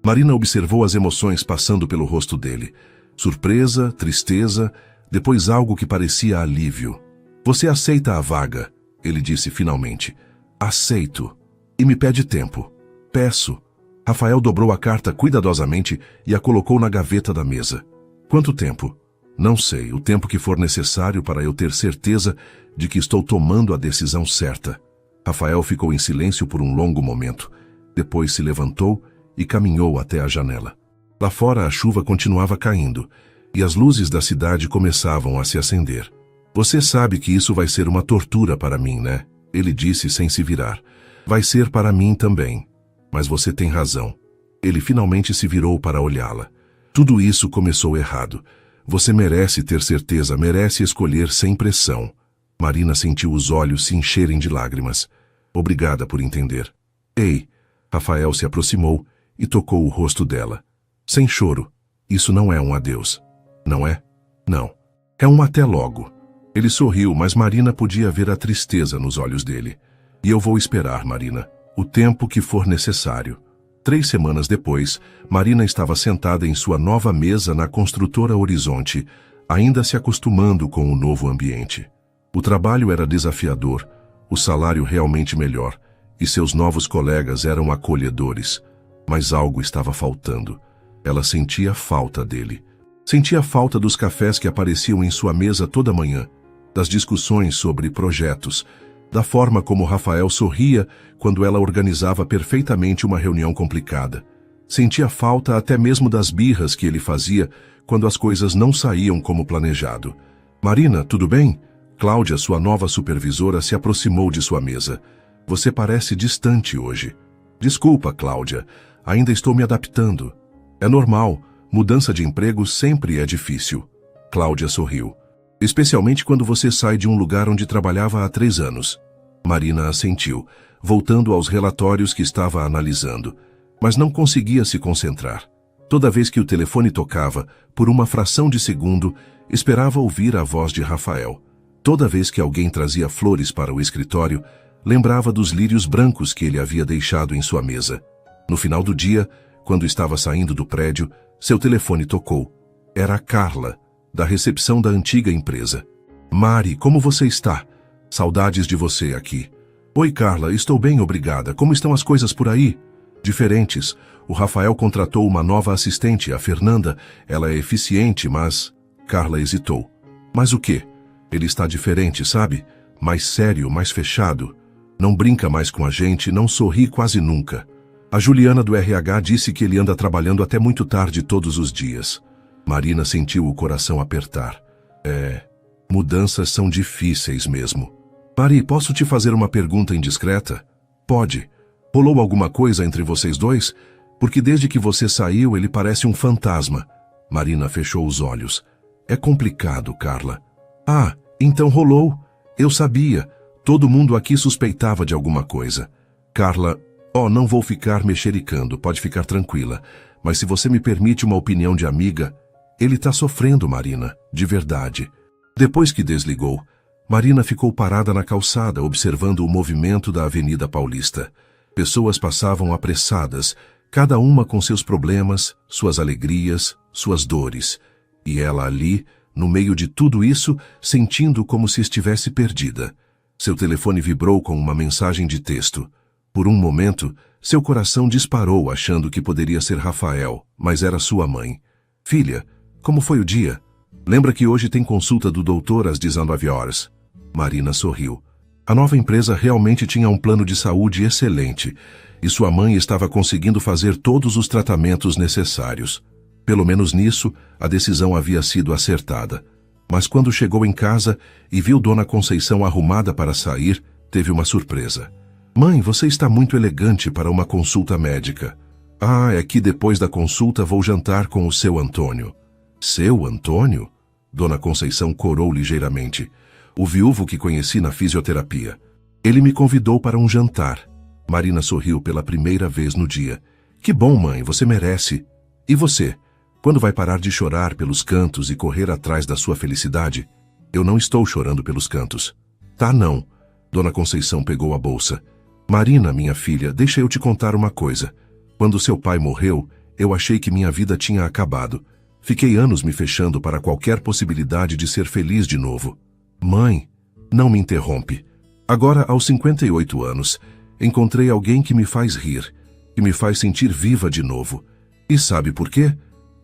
Marina observou as emoções passando pelo rosto dele. Surpresa, tristeza, depois algo que parecia alívio. Você aceita a vaga, ele disse finalmente. Aceito. E me pede tempo. Peço. Rafael dobrou a carta cuidadosamente e a colocou na gaveta da mesa. Quanto tempo? Não sei, o tempo que for necessário para eu ter certeza de que estou tomando a decisão certa. Rafael ficou em silêncio por um longo momento. Depois se levantou e caminhou até a janela. Lá fora a chuva continuava caindo e as luzes da cidade começavam a se acender. Você sabe que isso vai ser uma tortura para mim, né? Ele disse sem se virar. Vai ser para mim também. Mas você tem razão. Ele finalmente se virou para olhá-la. Tudo isso começou errado. Você merece ter certeza, merece escolher sem pressão. Marina sentiu os olhos se encherem de lágrimas. Obrigada por entender. Ei, Rafael se aproximou e tocou o rosto dela. Sem choro. Isso não é um adeus. Não é? Não. É um até logo. Ele sorriu, mas Marina podia ver a tristeza nos olhos dele. E eu vou esperar, Marina. O tempo que for necessário. 3 semanas depois, Marina estava sentada em sua nova mesa na construtora Horizonte, ainda se acostumando com o novo ambiente. O trabalho era desafiador, o salário realmente melhor, e seus novos colegas eram acolhedores. Mas algo estava faltando. Ela sentia falta dele. Sentia falta dos cafés que apareciam em sua mesa toda manhã, das discussões sobre projetos, da forma como Rafael sorria quando ela organizava perfeitamente uma reunião complicada. Sentia falta até mesmo das birras que ele fazia quando as coisas não saíam como planejado. Marina, tudo bem? Cláudia, sua nova supervisora, se aproximou de sua mesa. Você parece distante hoje. Desculpa, Cláudia. Ainda estou me adaptando. É normal. Mudança de emprego sempre é difícil. Cláudia sorriu. Especialmente quando você sai de um lugar onde trabalhava há 3 anos. Marina assentiu, voltando aos relatórios que estava analisando, mas não conseguia se concentrar. Toda vez que o telefone tocava, por uma fração de segundo, esperava ouvir a voz de Rafael. Toda vez que alguém trazia flores para o escritório, lembrava dos lírios brancos que ele havia deixado em sua mesa. No final do dia, quando estava saindo do prédio, seu telefone tocou. Era a Carla, da recepção da antiga empresa. Mari, como você está? Saudades de você aqui. Oi, Carla, estou bem, obrigada. Como estão as coisas por aí? Diferentes. O Rafael contratou uma nova assistente, a Fernanda. Ela é eficiente, mas... Carla hesitou. Mas o quê? Ele está diferente, sabe? Mais sério, mais fechado. Não brinca mais com a gente, não sorri quase nunca. A Juliana do RH disse que ele anda trabalhando até muito tarde todos os dias. Marina sentiu o coração apertar. Mudanças são difíceis mesmo. Mari, posso te fazer uma pergunta indiscreta? Pode. Rolou alguma coisa entre vocês dois? Porque desde que você saiu, ele parece um fantasma. Marina fechou os olhos. É complicado, Carla. Ah, então rolou. Eu sabia. Todo mundo aqui suspeitava de alguma coisa. Carla, não vou ficar mexericando, pode ficar tranquila. Mas se você me permite uma opinião de amiga, ele tá sofrendo, Marina, de verdade. Depois que desligou, Marina ficou parada na calçada, observando o movimento da Avenida Paulista. Pessoas passavam apressadas, cada uma com seus problemas, suas alegrias, suas dores. E ela ali, no meio de tudo isso, sentindo como se estivesse perdida. Seu telefone vibrou com uma mensagem de texto. Por um momento, seu coração disparou achando que poderia ser Rafael, mas era sua mãe. Filha, como foi o dia? Lembra que hoje tem consulta do doutor às 19h? Marina sorriu. A nova empresa realmente tinha um plano de saúde excelente e sua mãe estava conseguindo fazer todos os tratamentos necessários. Pelo menos nisso, a decisão havia sido acertada. Mas quando chegou em casa e viu Dona Conceição arrumada para sair, teve uma surpresa. Mãe, você está muito elegante para uma consulta médica. Ah, é que depois da consulta vou jantar com o seu Antônio. Seu Antônio? Dona Conceição corou ligeiramente. O viúvo que conheci na fisioterapia. Ele me convidou para um jantar. Marina sorriu pela primeira vez no dia. Que bom, mãe, você merece. E você? Quando vai parar de chorar pelos cantos e correr atrás da sua felicidade? Eu não estou chorando pelos cantos. Tá, não. Dona Conceição pegou a bolsa. Marina, minha filha, deixa eu te contar uma coisa. Quando seu pai morreu, eu achei que minha vida tinha acabado. Fiquei anos me fechando para qualquer possibilidade de ser feliz de novo. Mãe, não me interrompe. Agora, aos 58 anos, encontrei alguém que me faz rir, que me faz sentir viva de novo. E sabe por quê?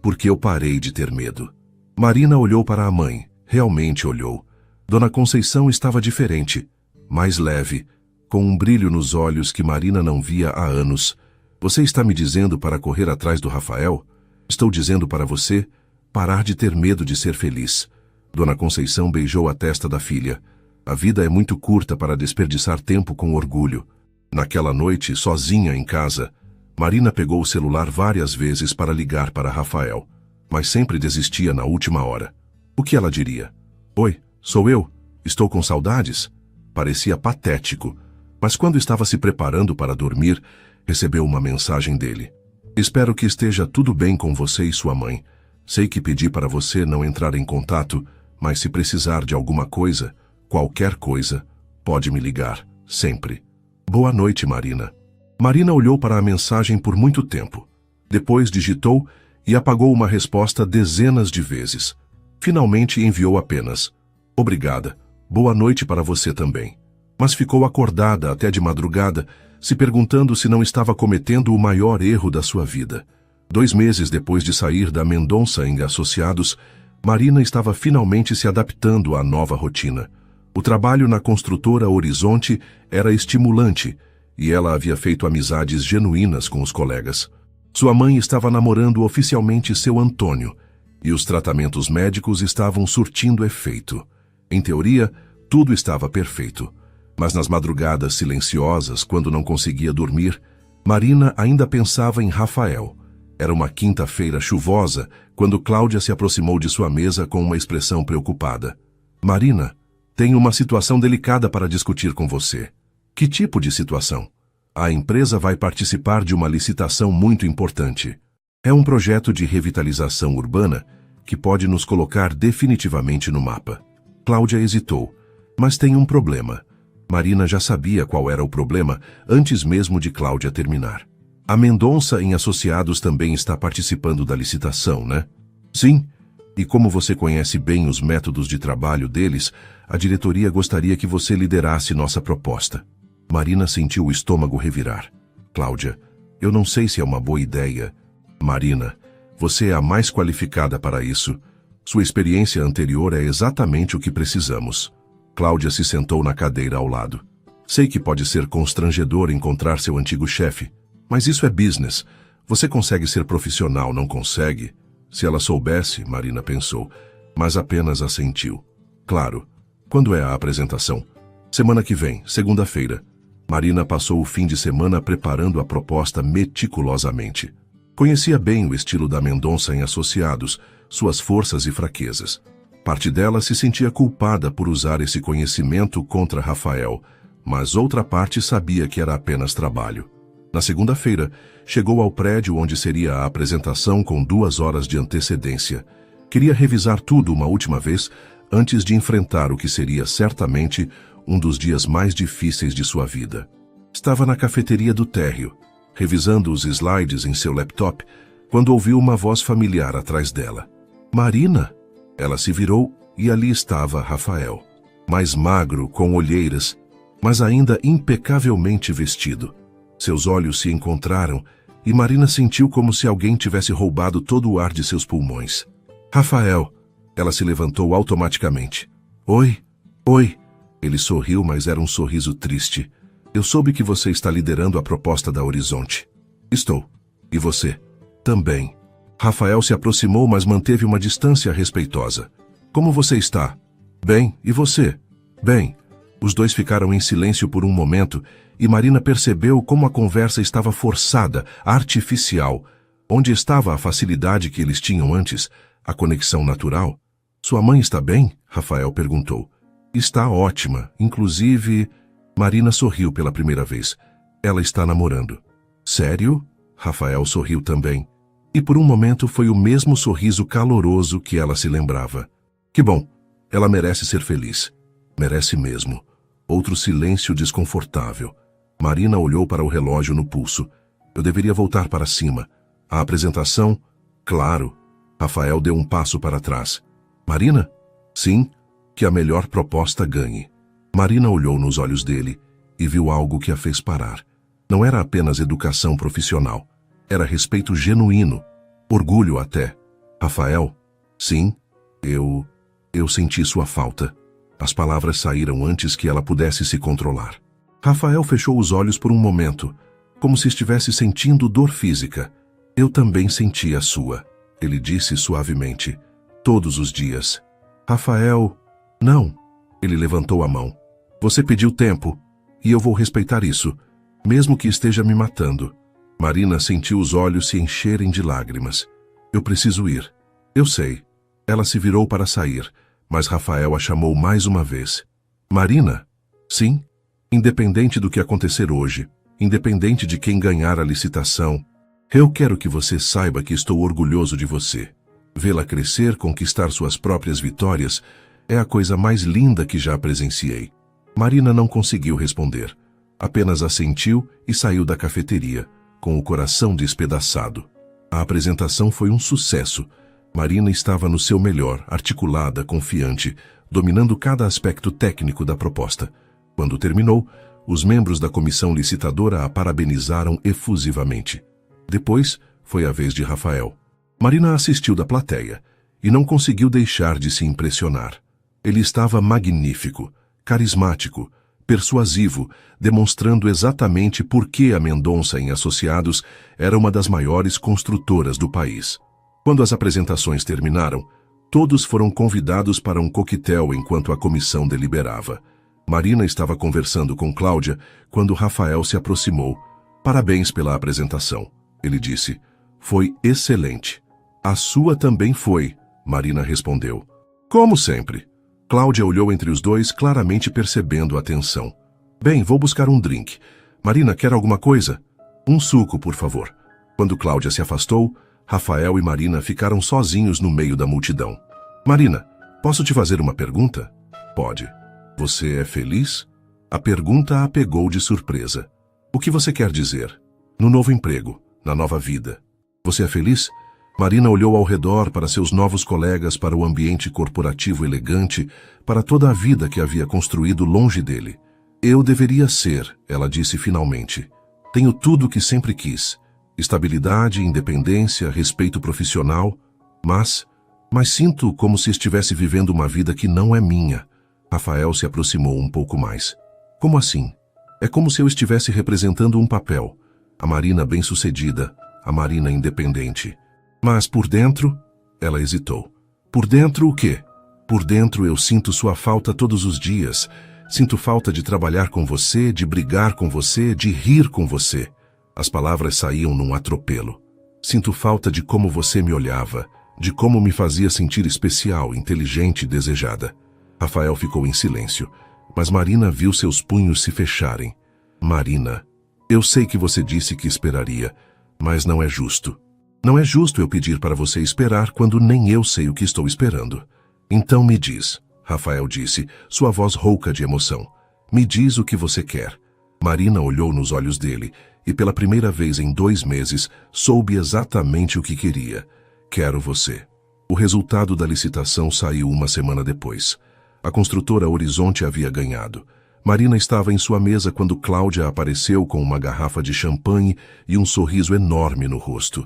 Porque eu parei de ter medo. Marina olhou para a mãe, realmente olhou. Dona Conceição estava diferente, mais leve, com um brilho nos olhos que Marina não via há anos. Você está me dizendo para correr atrás do Rafael? Estou dizendo para você parar de ter medo de ser feliz. Dona Conceição beijou a testa da filha. A vida é muito curta para desperdiçar tempo com orgulho. Naquela noite, sozinha em casa, Marina pegou o celular várias vezes para ligar para Rafael, mas sempre desistia na última hora. O que ela diria? Oi, sou eu. Estou com saudades? Parecia patético, mas quando estava se preparando para dormir, recebeu uma mensagem dele. Espero que esteja tudo bem com você e sua mãe. Sei que pedi para você não entrar em contato, mas se precisar de alguma coisa, qualquer coisa, pode me ligar, sempre. Boa noite, Marina. Marina olhou para a mensagem por muito tempo. Depois digitou e apagou uma resposta dezenas de vezes. Finalmente enviou apenas: obrigada, boa noite para você também. Mas ficou acordada até de madrugada, se perguntando se não estava cometendo o maior erro da sua vida. 2 meses depois de sair da Mendonça em Associados, Marina estava finalmente se adaptando à nova rotina. O trabalho na construtora Horizonte era estimulante e ela havia feito amizades genuínas com os colegas. Sua mãe estava namorando oficialmente seu Antônio e os tratamentos médicos estavam surtindo efeito. Em teoria, tudo estava perfeito. Mas nas madrugadas silenciosas, quando não conseguia dormir, Marina ainda pensava em Rafael. Era uma quinta-feira chuvosa, quando Cláudia se aproximou de sua mesa com uma expressão preocupada. Marina, tenho uma situação delicada para discutir com você. Que tipo de situação? A empresa vai participar de uma licitação muito importante. É um projeto de revitalização urbana que pode nos colocar definitivamente no mapa. Cláudia hesitou, mas tem um problema. Marina já sabia qual era o problema antes mesmo de Cláudia terminar. A Mendonça em Associados também está participando da licitação, né? Sim, e como você conhece bem os métodos de trabalho deles, a diretoria gostaria que você liderasse nossa proposta. Marina sentiu o estômago revirar. Cláudia, eu não sei se é uma boa ideia. Marina, você é a mais qualificada para isso. Sua experiência anterior é exatamente o que precisamos. Cláudia se sentou na cadeira ao lado. Sei que pode ser constrangedor encontrar seu antigo chefe, mas isso é business. Você consegue ser profissional, não consegue? Se ela soubesse, Marina pensou, mas apenas assentiu. Claro. Quando é a apresentação? Semana que vem, segunda-feira. Marina passou o fim de semana preparando a proposta meticulosamente. Conhecia bem o estilo da Mendonça em Associados, suas forças e fraquezas. Parte dela se sentia culpada por usar esse conhecimento contra Rafael, mas outra parte sabia que era apenas trabalho. Na segunda-feira, chegou ao prédio onde seria a apresentação com 2 horas de antecedência. Queria revisar tudo uma última vez antes de enfrentar o que seria certamente um dos dias mais difíceis de sua vida. Estava na cafeteria do térreo, revisando os slides em seu laptop, quando ouviu uma voz familiar atrás dela. Marina! Ela se virou e ali estava Rafael, mais magro, com olheiras, mas ainda impecavelmente vestido. Seus olhos se encontraram e Marina sentiu como se alguém tivesse roubado todo o ar de seus pulmões. Rafael! Ela se levantou automaticamente. Oi, oi. Ele sorriu, mas era um sorriso triste. Eu soube que você está liderando a proposta da Horizonte. Estou. E você? Também. Rafael se aproximou, mas manteve uma distância respeitosa. Como você está? Bem, e você? Bem. Os dois ficaram em silêncio por um momento e Marina percebeu como a conversa estava forçada, artificial. Onde estava a facilidade que eles tinham antes, a conexão natural? Sua mãe está bem? Rafael perguntou. Está ótima, inclusive... Marina sorriu pela primeira vez. Ela está namorando. Sério? Rafael sorriu também. E por um momento foi o mesmo sorriso caloroso que ela se lembrava. Que bom, ela merece ser feliz. Merece mesmo. Outro silêncio desconfortável. Marina olhou para o relógio no pulso. Eu deveria voltar para cima. A apresentação? Claro. Rafael deu um passo para trás. Marina? Sim, que a melhor proposta ganhe. Marina olhou nos olhos dele e viu algo que a fez parar. Não era apenas educação profissional. Era respeito genuíno. Orgulho até. Rafael? Sim, eu senti sua falta. As palavras saíram antes que ela pudesse se controlar. Rafael fechou os olhos por um momento, como se estivesse sentindo dor física. Eu também senti a sua, ele disse suavemente. Todos os dias. Rafael... Não. Ele levantou a mão. Você pediu tempo, e eu vou respeitar isso, mesmo que esteja me matando. Marina sentiu os olhos se encherem de lágrimas. Eu preciso ir. Eu sei. Ela se virou para sair, mas Rafael a chamou mais uma vez. Marina? Sim? Independente do que acontecer hoje, independente de quem ganhar a licitação, eu quero que você saiba que estou orgulhoso de você. Vê-la crescer, conquistar suas próprias vitórias, é a coisa mais linda que já presenciei. Marina não conseguiu responder. Apenas assentiu e saiu da cafeteria, com o coração despedaçado. A apresentação foi um sucesso. Marina estava no seu melhor, articulada, confiante, dominando cada aspecto técnico da proposta. Quando terminou, os membros da comissão licitadora a parabenizaram efusivamente. Depois, foi a vez de Rafael. Marina assistiu da plateia e não conseguiu deixar de se impressionar. Ele estava magnífico, carismático, persuasivo, demonstrando exatamente por que a Mendonça em Associados era uma das maiores construtoras do país. Quando as apresentações terminaram, todos foram convidados para um coquetel enquanto a comissão deliberava. Marina estava conversando com Cláudia quando Rafael se aproximou. Parabéns pela apresentação, ele disse. Foi excelente. A sua também foi, Marina respondeu. Como sempre. Cláudia olhou entre os dois, claramente percebendo a tensão. Bem, vou buscar um drink. Marina, quer alguma coisa? Um suco, por favor. Quando Cláudia se afastou, Rafael e Marina ficaram sozinhos no meio da multidão. Marina, posso te fazer uma pergunta? Pode. Você é feliz? A pergunta a pegou de surpresa. O que você quer dizer? No novo emprego, na nova vida. Você é feliz? Marina olhou ao redor para seus novos colegas, para o ambiente corporativo elegante, para toda a vida que havia construído longe dele. Eu deveria ser, ela disse finalmente. Tenho tudo o que sempre quis. Estabilidade, independência, respeito profissional. Mas sinto como se estivesse vivendo uma vida que não é minha. Rafael se aproximou um pouco mais. Como assim? É como se eu estivesse representando um papel. A Marina bem-sucedida, a Marina independente. Mas por dentro, ela hesitou. Por dentro o quê? Por dentro eu sinto sua falta todos os dias. Sinto falta de trabalhar com você, de brigar com você, de rir com você. As palavras saíam num atropelo. Sinto falta de como você me olhava, de como me fazia sentir especial, inteligente e desejada. Rafael ficou em silêncio, mas Marina viu seus punhos se fecharem. Marina, eu sei que você disse que esperaria, mas não é justo. Não é justo eu pedir para você esperar quando nem eu sei o que estou esperando. Então me diz, Rafael disse, sua voz rouca de emoção. Me diz o que você quer. Marina olhou nos olhos dele e pela primeira vez em 2 meses soube exatamente o que queria. Quero você. O resultado da licitação saiu uma semana depois. A construtora Horizonte havia ganhado. Marina estava em sua mesa quando Cláudia apareceu com uma garrafa de champanhe e um sorriso enorme no rosto.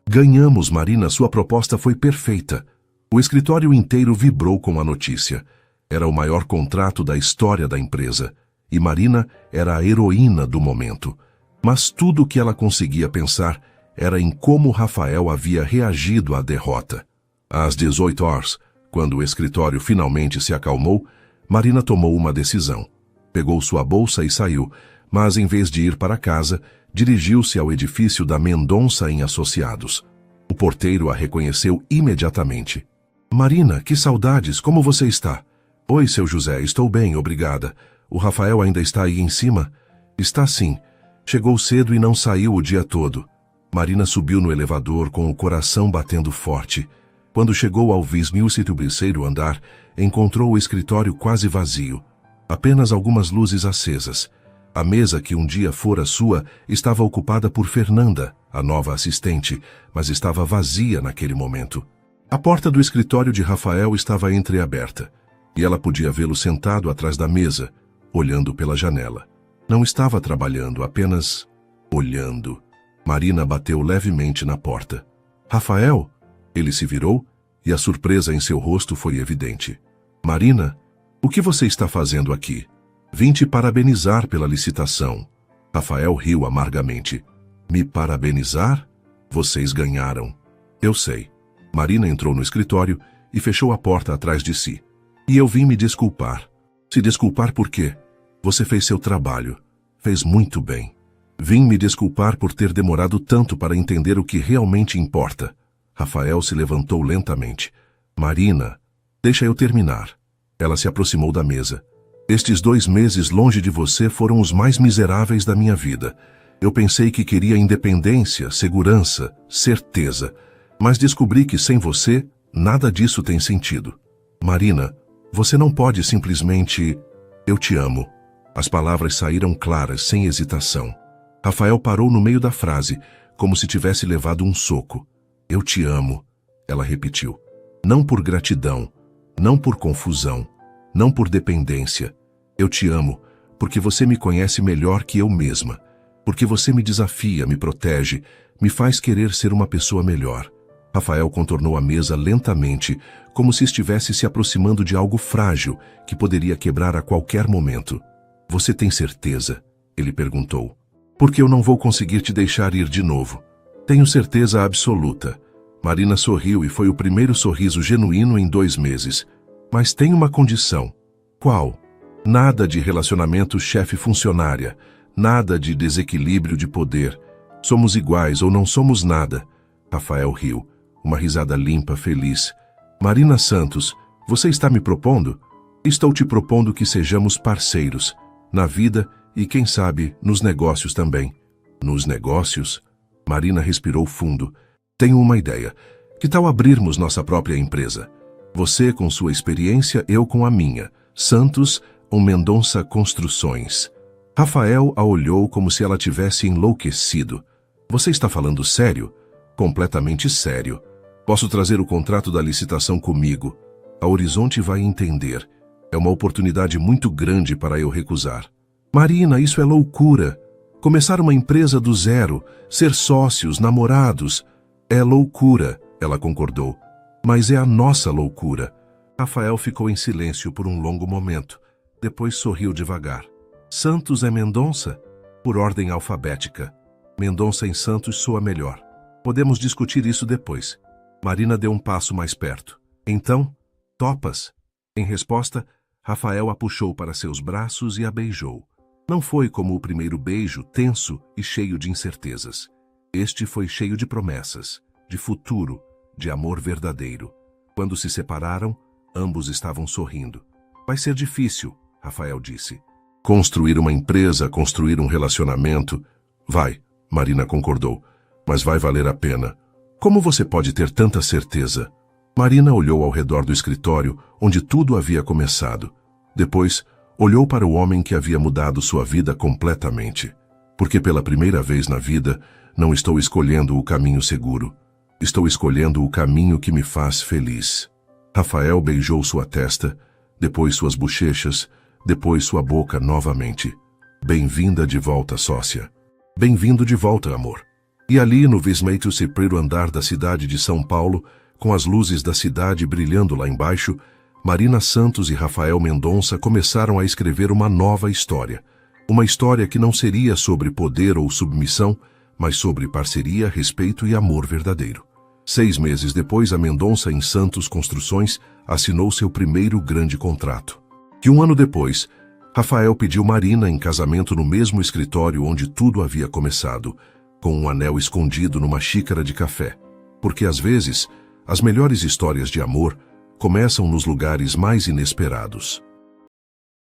Ganhamos, Marina, sua proposta foi perfeita. O escritório inteiro vibrou com a notícia. Era o maior contrato da história da empresa. E Marina era a heroína do momento. Mas tudo o que ela conseguia pensar era em como Rafael havia reagido à derrota. Às 18 horas, Quando o escritório finalmente se acalmou, Marina tomou uma decisão. Pegou sua bolsa e saiu, mas em vez de ir para casa, dirigiu-se ao edifício da Mendonça em Associados. O porteiro a reconheceu imediatamente. Marina, que saudades, como você está? Oi, seu José, estou bem, obrigada. O Rafael ainda está aí em cima? Está sim. Chegou cedo e não saiu o dia todo. Marina subiu no elevador com o coração batendo forte. Quando chegou ao 23º andar, encontrou o escritório quase vazio. Apenas algumas luzes acesas. A mesa que um dia fora sua estava ocupada por Fernanda, a nova assistente, mas estava vazia naquele momento. A porta do escritório de Rafael estava entreaberta, e ela podia vê-lo sentado atrás da mesa, olhando pela janela. Não estava trabalhando, apenas olhando. Marina bateu levemente na porta. Rafael? Ele se virou, e a surpresa em seu rosto foi evidente. Marina, o que você está fazendo aqui? Vim te parabenizar pela licitação. Rafael riu amargamente. Me parabenizar? Vocês ganharam. Eu sei. Marina entrou no escritório e fechou a porta atrás de si. E eu vim me desculpar. Se desculpar por quê? Você fez seu trabalho. Fez muito bem. Vim me desculpar por ter demorado tanto para entender o que realmente importa. Rafael se levantou lentamente. Marina, deixa eu terminar. Ela se aproximou da mesa. Estes 2 meses longe de você foram os mais miseráveis da minha vida. Eu pensei que queria independência, segurança, certeza. Mas descobri que sem você, nada disso tem sentido. Marina, você não pode simplesmente... Eu te amo. As palavras saíram claras, sem hesitação. Rafael parou no meio da frase, como se tivesse levado um soco. Eu te amo, ela repetiu. Não por gratidão, não por confusão, não por dependência. Eu te amo, porque você me conhece melhor que eu mesma. Porque você me desafia, me protege, me faz querer ser uma pessoa melhor. Rafael contornou a mesa lentamente, como se estivesse se aproximando de algo frágil que poderia quebrar a qualquer momento. Você tem certeza? Ele perguntou. Porque eu não vou conseguir te deixar ir de novo. Tenho certeza absoluta. Marina sorriu e foi o primeiro sorriso genuíno em 2 meses. Mas tem uma condição. Qual? Nada de relacionamento chefe-funcionária. Nada de desequilíbrio de poder. Somos iguais ou não somos nada. Rafael riu. Uma risada limpa, feliz. Marina Santos, você está me propondo? Estou te propondo que sejamos parceiros. Na vida e, quem sabe, nos negócios também. Nos negócios? Marina respirou fundo. Tenho uma ideia. Que tal abrirmos nossa própria empresa? Você com sua experiência, eu com a minha. Santos ou Mendonça Construções. Rafael a olhou como se ela tivesse enlouquecido. Você está falando sério? Completamente sério. Posso trazer o contrato da licitação comigo. A Horizonte vai entender. É uma oportunidade muito grande para eu recusar. Marina, isso é loucura. Começar uma empresa do zero, ser sócios, namorados. É loucura, ela concordou. Mas é a nossa loucura. Rafael ficou em silêncio por um longo momento. Depois sorriu devagar. Santos é Mendonça? Por ordem alfabética. Mendonça em Santos soa melhor. Podemos discutir isso depois. Marina deu um passo mais perto. Então, topas? Em resposta, Rafael a puxou para seus braços e a beijou. Não foi como o primeiro beijo, tenso e cheio de incertezas. Este foi cheio de promessas, de futuro, de amor verdadeiro. Quando se separaram, ambos estavam sorrindo. Vai ser difícil, Rafael disse. Construir uma empresa, construir um relacionamento... Vai, Marina concordou, mas vai valer a pena. Como você pode ter tanta certeza? Marina olhou ao redor do escritório, onde tudo havia começado. Depois, olhou para o homem que havia mudado sua vida completamente. Porque pela primeira vez na vida, não estou escolhendo o caminho seguro. Estou escolhendo o caminho que me faz feliz. Rafael beijou sua testa, depois suas bochechas, depois sua boca novamente. Bem-vinda de volta, sócia. Bem-vindo de volta, amor. E ali no 23º andar da cidade de São Paulo, com as luzes da cidade brilhando lá embaixo, Marina Santos e Rafael Mendonça começaram a escrever uma nova história. Uma história que não seria sobre poder ou submissão, mas sobre parceria, respeito e amor verdadeiro. 6 meses depois, a Mendonça, em Santos Construções, assinou seu primeiro grande contrato. E 1 ano depois, Rafael pediu Marina em casamento no mesmo escritório onde tudo havia começado, com um anel escondido numa xícara de café. Porque às vezes, as melhores histórias de amor começam nos lugares mais inesperados.